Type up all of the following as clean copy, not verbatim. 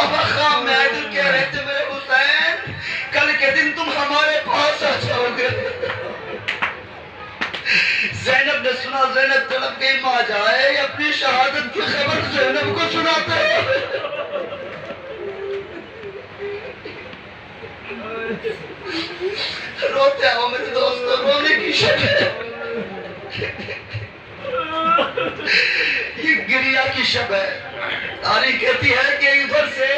بابا خواہ محدود کہہ رہے تھے میرے حسین کل کے دن تم ہمارے پاس آ جاؤ گے. زینب نے سنا, زینب تڑپ گئی, ماں جائے اپنی شہادت کی خبر زینب کو سناتے روتے ہو میرے دوستو, رونے کی شکل یہ گریا کی شب ہے. تاریخ کہتی ہے کہ ادھر سے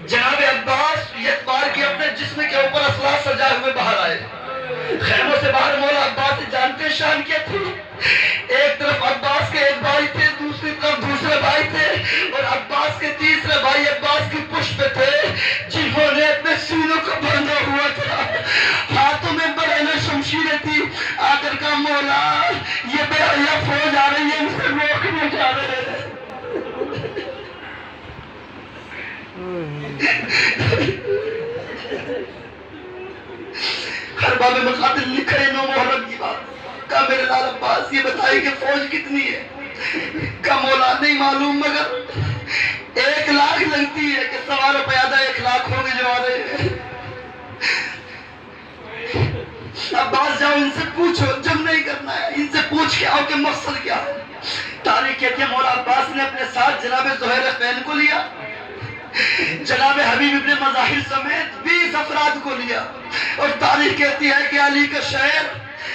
جناب عباس یکبار کی اپنے جسم کے اوپر اسلحہ سجائے ہوئے باہر آئے. خیموں سے باہر مولا عباس سے جانتے شان کیا تھی. ایک طرف عباس کے ایک بھائی تھے, دوسری طرف دوسرے بھائی تھے, اور عباس کے تیسرے بھائی عباس کی پشت پہ تھے جنہوں نے اپنے سینوں کو باندھا ہوا تھا. ہاتھوں میں بڑے شمشیریں تھی. آ کر کہا مولا یہ بے حیا فوج آ رہی ہے, ان سے روکنے جا رہے ہیں. ہر باب مقاتل لکھا ہے 9 محرم کی بات. کہا میرے لال عباس یہ بتائیے کہ فوج کتنی ہے؟ کہا مولا نہیں معلوم مگر 1 لاکھ لگتی ہے کہ سوار و پیادہ 1 لاکھ ہوں گے جو آ رہے ہیں. عباس جاؤ ان سے پوچھو, جنگ نہیں کرنا ہے, ان سے پوچھ کے آؤ کہ مقصد کیا ہے. تاریخ کہتی ہے مولا عباس نے اپنے ساتھ جناب زہیر خین کو لیا, جناب حبیب ابن مظاہر سمیت 20 افراد کو لیا, اور تاریخ کہتی ہے کہ علی کا شہر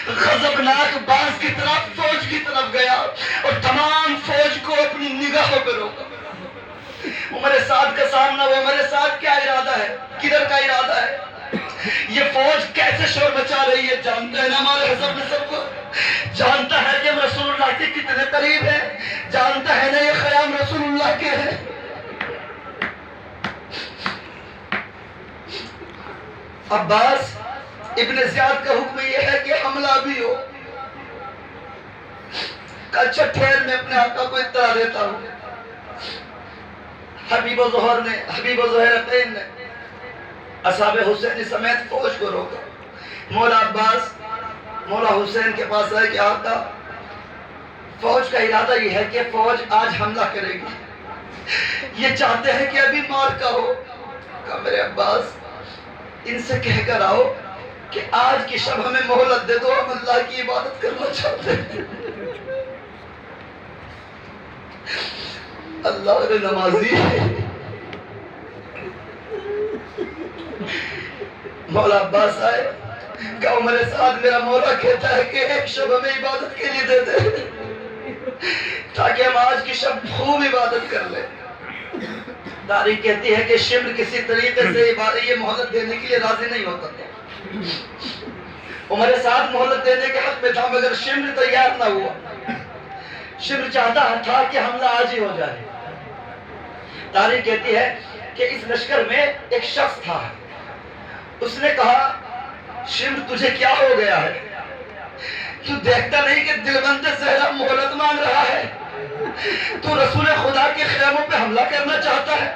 غضبناک باز کی طرف فوج کی طرف گیا اور تمام فوج کو اپنی نگاہوں پہ روکا. عمر سعد کا سامنا, وہ عمر سعد کیا ارادہ ہے, کدھر کا ارادہ ہے, یہ فوج کیسے شور مچا رہی ہے, جانتا ہے نا ہمارے حضرت نے سب کو, جانتا ہے کہ ہم رسول اللہ کے کتنے قریب ہیں, جانتا ہے نا یہ خیام رسول اللہ کے ہیں. عباس ابن زیاد کا حکم یہ ہے کہ حملہ بھی ہو. اچھا ٹھہر میں اپنے آقا کو اطلاع دیتا ہوں. حبیب و زہیر قین نے اصحاب حسین سمیت فوج کو روکا. مولا عباس مولا حسین کے پاس آئے کہ آقا فوج کا ارادہ یہ ہے کہ فوج آج حملہ کرے گی, یہ چاہتے ہیں کہ ابھی مار کا ہو. کہا میرے عباس ان سے کہہ کر آؤ کہ آج کی شب ہمیں مہلت دے دو, ہم اللہ کی عبادت کرنا چاہتے ہیں. اللہ نے نمازی مولا عباس آئے, کہا عمر سعد میرا مولا کہتا ہے کہ 1 شب ہمیں عبادت کے لیے دے دے تاکہ ہم آج کی شب خوب عبادت کر لیں. تاریخ کہتی ہے کہ شمر کسی طریقے سے یہ مہلت دینے کے لیے راضی نہیں ہوتا تھا. عمر سعد مہلت دینے کے حق میں تھا مگر شمر تیار نہ ہوا. شمر چاہتا تھا کہ حملہ آج ہی ہو جائے. تاریخ کہتی ہے کہ اس لشکر میں ایک شخص تھا, اس نے کہا شمر تجھے کیا ہو گیا ہے, تو دیکھتا نہیں کہ دلبند زہرا مہلت مانگ رہا ہے, تو رسول خدا کے خیموں پہ حملہ کرنا چاہتا ہے.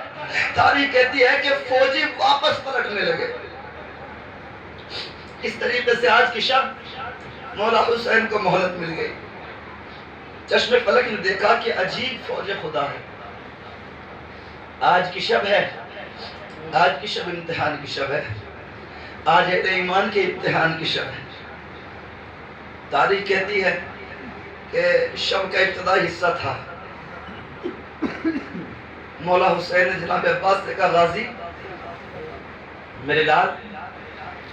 تاریخ کہتی ہے کہ فوجی واپس پلٹنے لگے. اس طریقے سے آج کی شب مولا حسین کو مہلت مل گئی. چشم فلک نے دیکھا کہ عجیب فوج خدا ہے. آج کی شب ہے, آج کی شب امتحان کی شب ہے, آج اہل ایمان کے امتحان کی شب ہے. تاریخ کہتی ہے کہ شب کا ابتدائی حصہ تھا. مولا حسین نے جناب عباس سے کہا غازی میرے لال,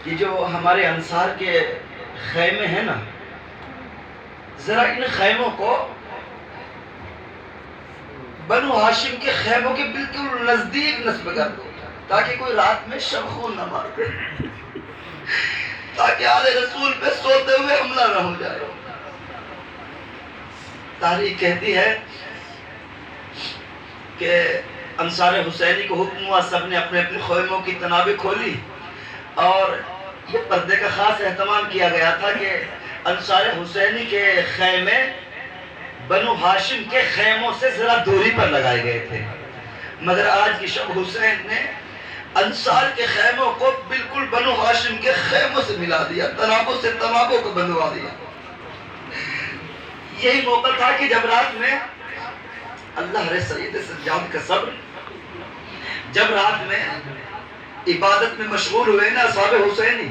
یہ جو ہمارے انصار کے خیمے ہیں نا, ذرا ان خیموں کو بنو ہاشم کے خیموں کے بالکل نزدیک نصب کر دو تاکہ کوئی رات میں شب خون نہ مارے, تاکہ آل رسول پہ سوتے ہوئے حملہ نہ ہو جائے. تاریخ کہتی ہے کہ انصار حسینی کو حکم ہوا, سب نے اپنے اپنے خیموں کی تنابیں کھولی, اور یہ پردے کا خاص اہتمام کیا گیا تھا کہ انصار حسینی کے خیمے بنو ہاشم کے خیموں سے ذرا دوری پر لگائے گئے تھے, مگر آج کی شب حسین نے انصار کے خیموں کو بالکل بنو ہاشم کے خیموں سے ملا دیا, تنابوں سے تنابوں کو بندوا دیا. یہی موقع تھا کہ جب رات میں اللہ رے سید سجاد کا صبر. جب رات میں عبادت میں مشغول ہوئے نا اصحاب حسینی،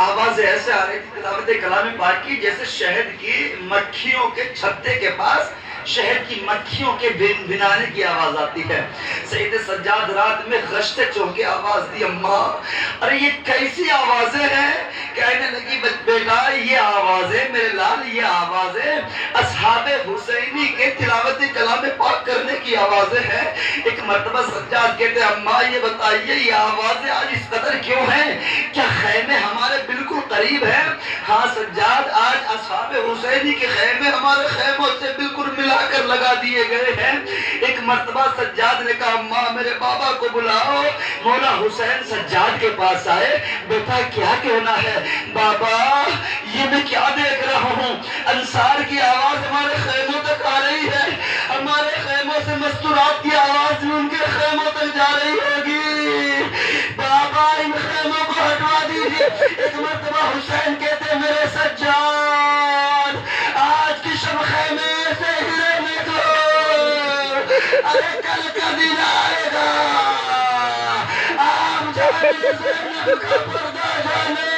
آوازیں ایسے آ رہی تھی تلاوت کلام پاک کی جیسے شہد کی مکھیوں کے چھتے کے پاس شہد کی مکھیوں کے بھنانے کی آواز آتی ہے. سید سجاد رات میں غشتے چونکے آواز دی، اماں ارے یہ کیسی آوازیں ہیں؟ کہنے لگی بیٹا یہ آوازیں میرے لال، یہ آوازیں اصحاب حسینی کے تلاوت کلام پاک کرنے کی آوازیں ہیں. ایک مرتبہ سجاد کہتے ہیں اماں یہ بتائیے یہ آوازیں آج اس قدر کیوں ہیں؟ کیا خیمے ہمارے بالکل قریب ہیں؟ ہاں سجاد آج اصحاب حسینی کے خیمے ہمارے خیموں سے بالکل ملا کر لگا دیے گئے ہیں. ایک مرتبہ سجاد نے کہا اماں میرے بابا کو بلاؤ. مولا حسین سجاد کے پاس آئے، بیٹا کیا کہنا ہے؟ بابا یہ میں کیا دیکھ رہا ہوں، انصار کی آواز ہمارے خیموں تک آ رہی ہے، ہمارے خیموں سے مستورات کی آواز بھی ان کے خیموں تک جا رہی ہوگی. بابا ان خیموں کو ہٹوا دیجیے. ایک مرتبہ حسین کہتے میرے سجاد آج کی شب خیمے سے ہرے نکلو، ارے کل کا دن آئے گا آپ جانے زینب کا پردہ جانے.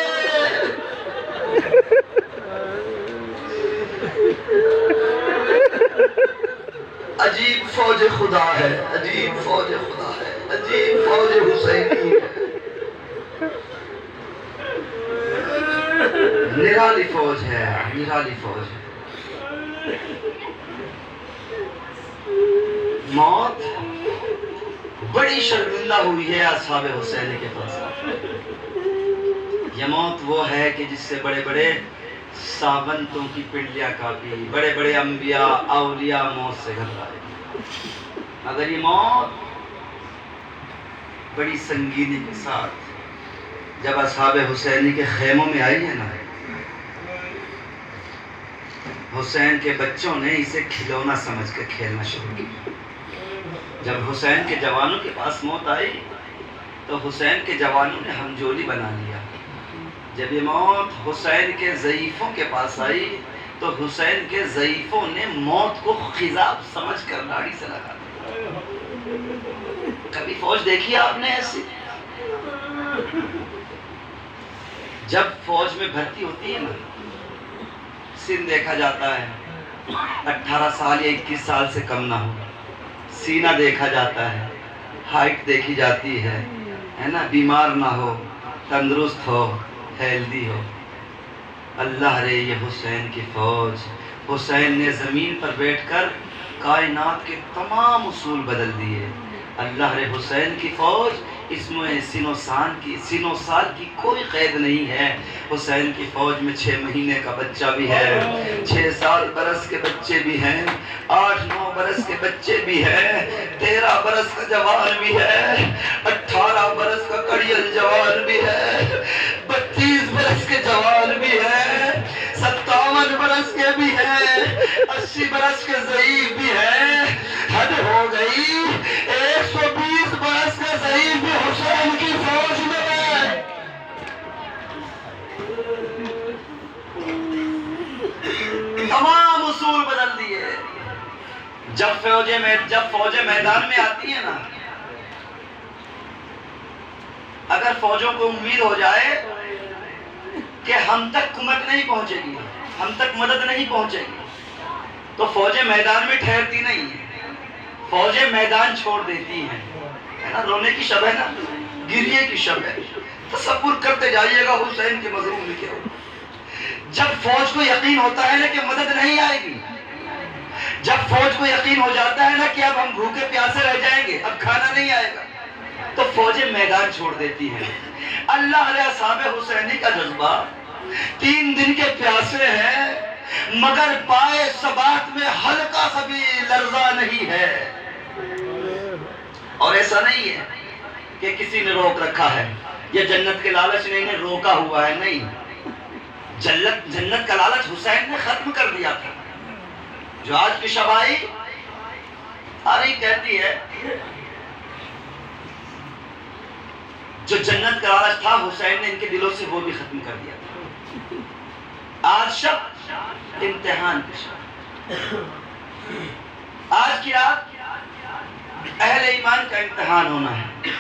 عجیب فوج خدا ہے، عجیب فوج خدا ہے، عجیب فوج حسینی ہے. نرالی فوج ہے، نرالی فوج ہے. موت بڑی شرمندہ ہوئی ہے اصحاب حسین کے پاس. یہ موت وہ ہے کہ جس سے بڑے بڑے ساونتوں کی پنڈلیاں کاپی، بڑے بڑے انبیاء اولیاء موت سے گھبرائے. مگر یہ موت بڑی سنگینی کے ساتھ جب اصحاب حسینی کے خیموں میں آئی ہے نا، حسین کے بچوں نے اسے کھلونا سمجھ کر کھیلنا شروع کیا. جب حسین کے جوانوں کے پاس موت آئی تو حسین کے جوانوں نے ہمجولی بنا لیا. جب یہ موت حسین کے ضعیفوں کے پاس آئی تو حسین کے ضعیفوں نے موت کو خضاب سمجھ کر داڑھی سے لگا دیا. کبھی فوج دیکھی آپ نے ایسی؟ جب فوج میں بھرتی ہوتی ہے نا، سن دیکھا جاتا ہے 18 سال یا 21 سال سے کم نہ ہو، سینہ دیکھا جاتا ہے، ہائٹ دیکھی جاتی ہے نا، بیمار نہ ہو، تندرست ہو، ہیلدی ہو. اللہ رے یہ حسین کی فوج، حسین نے زمین پر بیٹھ کر کائنات کے تمام اصول بدل دیے. اللہ رے حسین کی فوج، اس میں سینو سال کی کوئی قید نہیں ہے. حسین کی فوج میں 6 مہینے کا بچہ بھی ہے، 6 سال برس کے بچے بھی ہیں، 8-9 برس کے بچے بھی ہیں، 13 برس کا جوان بھی ہے، 18 برس کا کڑیل جوان بھی ہے، 32 برس کے جوان بھی ہے، 57 برس کے بھی ہیں، 80 برس کے ضعیف بھی ہیں. حد ہو گئی، 120 برس کا ضعیف بھی حسین کی فوج میں ہے. تمام اصول بدل دیے. جب فوجیں میدان میں آتی ہیں نا، اگر فوجوں کو امید ہو جائے کہ ہم تک کمک نہیں پہنچے گی، ہم تک مدد نہیں پہنچے گی، تو فوجیں میدان میں ٹھہرتی نہیں ہیں، فوجیں میدان چھوڑ دیتی ہیں. ہے نا، رونے کی شب ہے نا، گریے کی شب ہے. تصور کرتے جائیے گا حسین کے مظلوم میں کیا ہو. جب فوج کو یقین ہوتا ہے نا کہ مدد نہیں آئے گی، جب فوج کو یقین ہو جاتا ہے نا کہ اب ہم بھوکے پیاسے رہ جائیں گے، اب کھانا نہیں آئے گا، تو فوجیں میدان چھوڑ دیتی ہیں. اللہ علیہ اصحاب حسینی کا جذبہ، 3 دن کے پیاسے ہیں مگر پائے ثبات میں ہلکا سا بھی لرزہ نہیں ہے. اور ایسا نہیں ہے کہ کسی نے روک رکھا ہے، یہ جنت کے لالچ نے انہیں روکا ہوا ہے، نہیں. جنت کا لالچ حسین نے ختم کر دیا تھا. جو آج کی شب آئی تاریخ کہتی ہے جو جنت کا لالچ تھا حسین نے ان کے دلوں سے وہ بھی ختم کر دیا تھا. آج شب امتحان کی شب، آج کی رات اہل ایمان کا امتحان ہونا ہے۔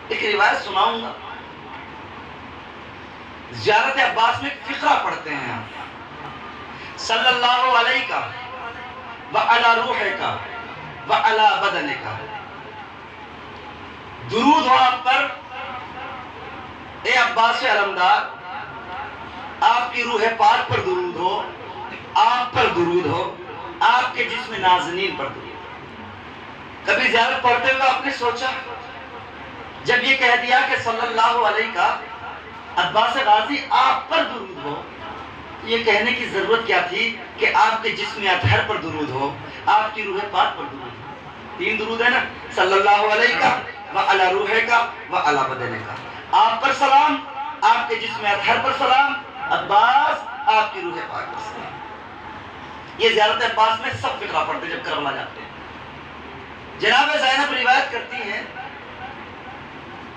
ایک روایت سناؤں گا، زیارت عباس میں ایک فقرہ پڑھتے ہیں آپ، صلی اللہ علیہ کا وعلی روح کا وعلی بدن کا، درود ہو آپ پر اے عباس علمدار، آپ کی روح پاک پر درود ہو، آپ پر درود ہو، آپ کے جسم نازنین پر درود ہو۔ کبھی زیارت پڑھتے ہوئے آپ نے سوچا جب یہ کہہ دیا کہ صلی اللہ علیہ کا عباس غازی آپ پر درود ہو، یہ کہنے کی ضرورت کیا تھی کہ آپ کے جسم اطہر پر درود ہو، آپ کی روح پاک پر درود ہو؟ 3 درود ہے نا، صلی اللہ علیہ کا وعلی روح کا وعلی بدن کا، آپ پر سلام، آپ کے جسم اطہر پر سلام، عباس آپ کی روح پاک پر سلام۔ یہ زیارت عباس میں سب فقرہ پڑھتے جب کربلا جاتے ہیں۔ جناب زینب روایت کرتی ہیں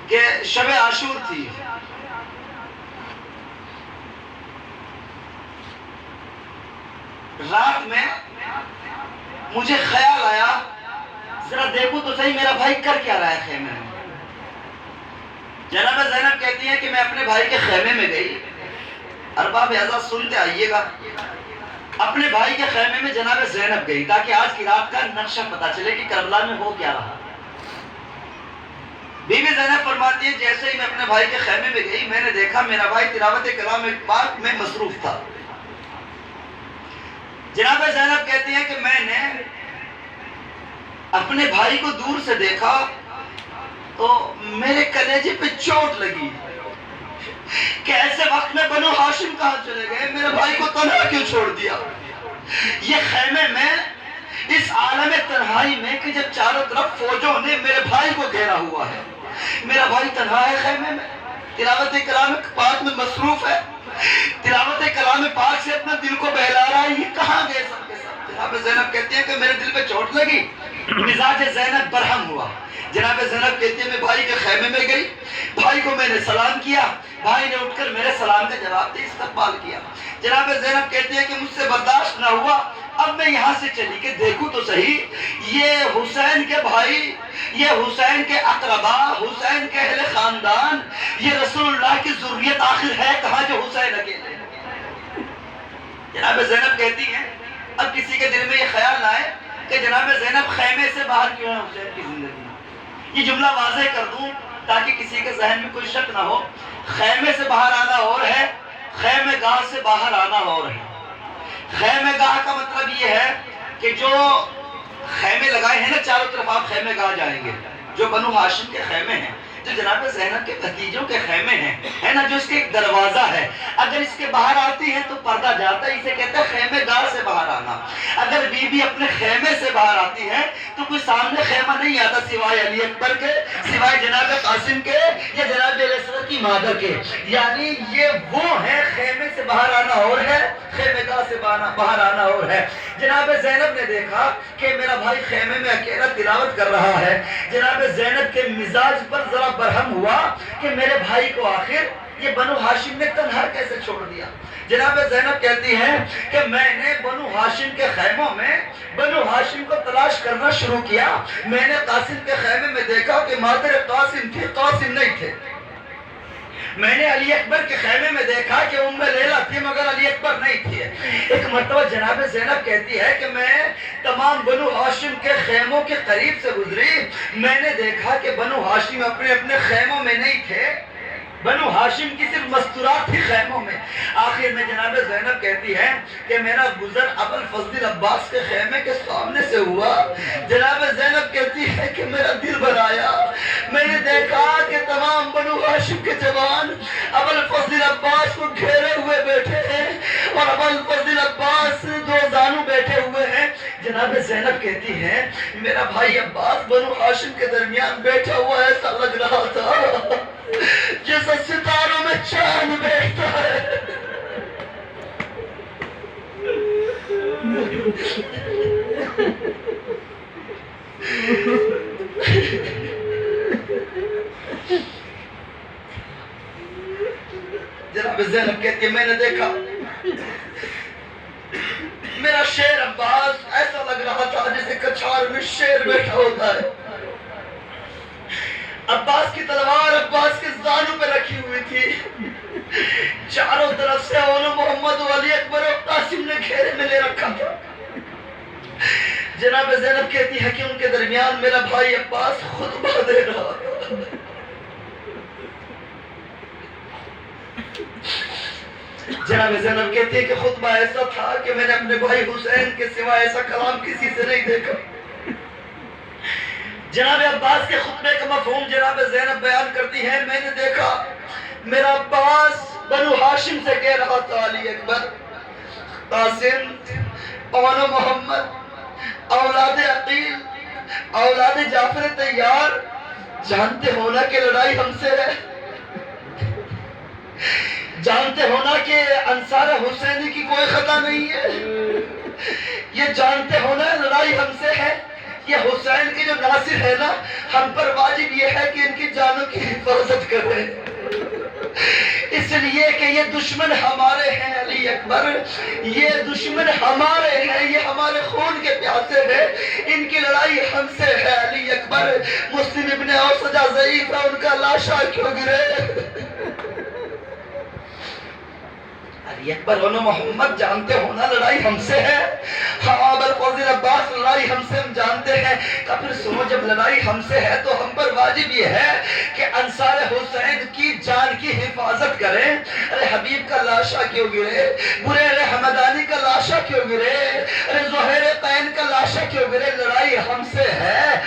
کہ شب عاشور تھی، رات میں مجھے خیال آیا ذرا دیکھوں تو صحیح میرا بھائی کر کیا رہا ہے خیمے میں۔ جناب زینب کہتی ہیں کہ میں اپنے بھائی کے خیمے میں گئی، ارباب اعزاز سنتے آئیے گا، اپنے بھائی کے خیمے میں جناب زینب گئی تاکہ آج کی رات کا نقشہ پتا چلے کہ کربلا میں ہو کیا رہا۔ بی بی زینب فرماتی ہے جیسے ہی میں اپنے بھائی کے خیمے میں گئی، میں نے دیکھا میرا بھائی تلاوت کلام پاک میں مصروف تھا۔ جناب زینب کہتی ہیں کہ میں نے اپنے بھائی کو دور سے دیکھا تو میرے کلیجے پہ چوٹ لگی کہ ایسے وقت میں بنو ہاشم کہاں چلے گئے، میرے بھائی کو تنہا کیوں چھوڑ دیا۔ یہ خیمے میں اس عالم تنہائی میں کہ جب چاروں طرف فوجوں نے میرے بھائی کو گھیرا ہوا ہے، میرا بھائی تنہا ہے خیمے میں، تلاوت کلام پاک میں مصروف ہے، تلاوت کلام پاک سے اپنا دل کو بہلا رہا ہے، یہ کہاں گئے سب کے سب۔ جناب زینب کہتی ہیں کہ میرے دل پہ چوٹ لگی، مزاج زینب برہم ہوا۔ جناب زینب کہتی ہے میں بھائی کے خیمے میں گئی، بھائی کو میں نے سلام کیا، بھائی نے اٹھ کر میرے سلام کا جواب دے استقبال کیا۔ جناب زینب کہتی ہے کہ مجھ سے برداشت نہ ہوا، اب میں یہاں سے چلی کہ دیکھوں تو صحیح یہ حسین کے بھائی، یہ حسین کے اقربا، حسین کے اہل خاندان، یہ رسول اللہ کی ذریت آخر ہے کہاں جو حسین اکیلے۔ جناب زینب کہتی ہیں اب کسی کے دل میں یہ خیال نہ آئے کہ جناب زینب خیمے سے باہر کیوں ہے حسین کی زندگی میں۔ یہ جملہ واضح کر دوں تاکہ کسی کے ذہن میں کوئی شک نہ ہو، خیمے سے باہر آنا اور ہے، خیمے گاہ سے باہر آنا اور ہے۔ خیمے گاہ کا مطلب یہ ہے کہ جو خیمے لگائے ہیں نا چاروں طرف آپ خیمے گاہ جائیں گے، جو بنو ہاشم کے خیمے ہیں، جو جناب زینب کے بھتیجوں کے خیمے ہیں، ہے نا، جو اس کے ایک دروازہ ہے، اگر اس کے باہر آتی ہے تو پردہ جاتا ہے، اسے کہتے ہیں خیمے گاہ سے باہر آنا۔ اگر بی بی اپنے خیمے سے باہر آتی ہے تو کوئی سامنے خیمہ نہیں آتا سوائے علی اکبر کے، سوائے جناب قاسم کے یا جناب علیہ کی مادر کے، یعنی یہ وہ ہے خیمے سے باہر آنا اور ہے، خیمے گاہ سے باہر آنا اور ہے۔ جناب زینب نے دیکھا کہ میرا بھائی خیمے میں اکیلا تلاوت کر رہا ہے، جناب زینب کے مزاج پر ذرا برہم ہوا کہ میرے بھائی کو آخر یہ بنو ہاشم نے تنہا کیسے چھوڑ دیا۔ جناب زینب کہتی ہیں کہ میں نے بنو ہاشم کے خیموں میں بنو ہاشم کو تلاش کرنا شروع کیا، میں نے قاسم کے خیمے میں دیکھا کہ مادر قاسم تھی، قاسم نہیں تھے۔ میں نے علی اکبر کے خیمے میں دیکھا کہ ام لیلہ تھی مگر علی اکبر نہیں تھی۔ ایک مرتبہ جناب زینب کہتی ہے کہ میں تمام بنو ہاشم کے خیموں کے قریب سے گزری، میں نے دیکھا کہ بنو ہاشم اپنے اپنے خیموں میں نہیں تھے، بنو ہاشم کی صرف مستورات تھی خیموں میں۔ آخر میں جناب زینب کہتی ہے کہ میرا گزر ابو الفضل عباس کے خیمے کے سامنے سے ہوا، جناب زینب کہتی ہے کہ میرا دل بھر آیا، میں نے دیکھا کہ تمام بنو ہاشم کے جوان ابو الفضل عباس کو گھیرے ہوئے بیٹھے ہیں اور ابو الفضل عباس دو زانو بیٹھے ہوئے ہیں۔ جناب زینب کہتی ہے میرا بھائی عباس بنو ہاشم کے درمیان بیٹھا ہوا ایسا لگ رہا تھا جیسا ستاروں میں چاند بیٹھتا ہے۔ جناب زینب کہتی ہے میں نے دیکھا میرا شیر عباس ایسا لگ رہا تھا جیسے کچھار میں شیر بیٹھا ہوتا ہے. عباس کی تلوار عباس کے زانوں پہ رکھی ہوئی تھی. چاروں طرف سے اولو محمد و علی اکبر و قاسم نے گھیرے میں لے رکھا تھا. جناب زینب کہتی ہے کہ ان کے درمیان میرا بھائی عباس خطبہ دے رہا تھا. جناب زینب کہتی ہے کہ خطبہ ایسا تھا کہ میں نے اپنے بھائی حسین کے سوا ایسا کلام کسی سے نہیں دیکھا. جناب عباس کے خطبے کا مفہوم جناب زینب بیان کرتی ہے. میں نے دیکھا میرا عباس بنو ہاشم سے کہہ رہا تھا علی اکبر، قاسم، اولو محمد، اولاد عقیل، اولاد جعفر طیار، جانتے ہونا کہ لڑائی ہم سے ہے. جانتے ہونا کہ انصار حسینی کی کوئی خطا نہیں ہے. یہ جانتے ہونا لڑائی ہم سے ہے. یہ حسین کے جو ناصر ہے نا، ہم پر واجب یہ ہے کہ ان کی جانوں کی حفاظت کریں، اس لیے کہ یہ دشمن ہمارے ہیں علی اکبر. یہ دشمن ہمارے ہیں، یہ ہمارے خون کے پیاسے ہیں. ان کی لڑائی ہم سے ہے علی اکبر. مسلم ابن اوسجہ ضعیف ہے، ان کا لاشا کیوں گرے. علی اکبر اولو محمد جانتے ہونا لڑائی ہم سے ہے. ہاں ابوالفضل عباس لڑائی ہم سے ہم جانتے ہیں. تو پھر سنو، جب لڑائی ہم سے ہے تو ہم پر واجب یہ ہے کہ انصار حسین کی جان کی حفاظت کریں. ارے حبیب کا لاشا کیوں گرے؟ بریر حمدانی کا لاشا کیوں گرے؟ ارے زہیر قین کا لاشا کیوں گرے؟ لڑائی ہم سے ہے.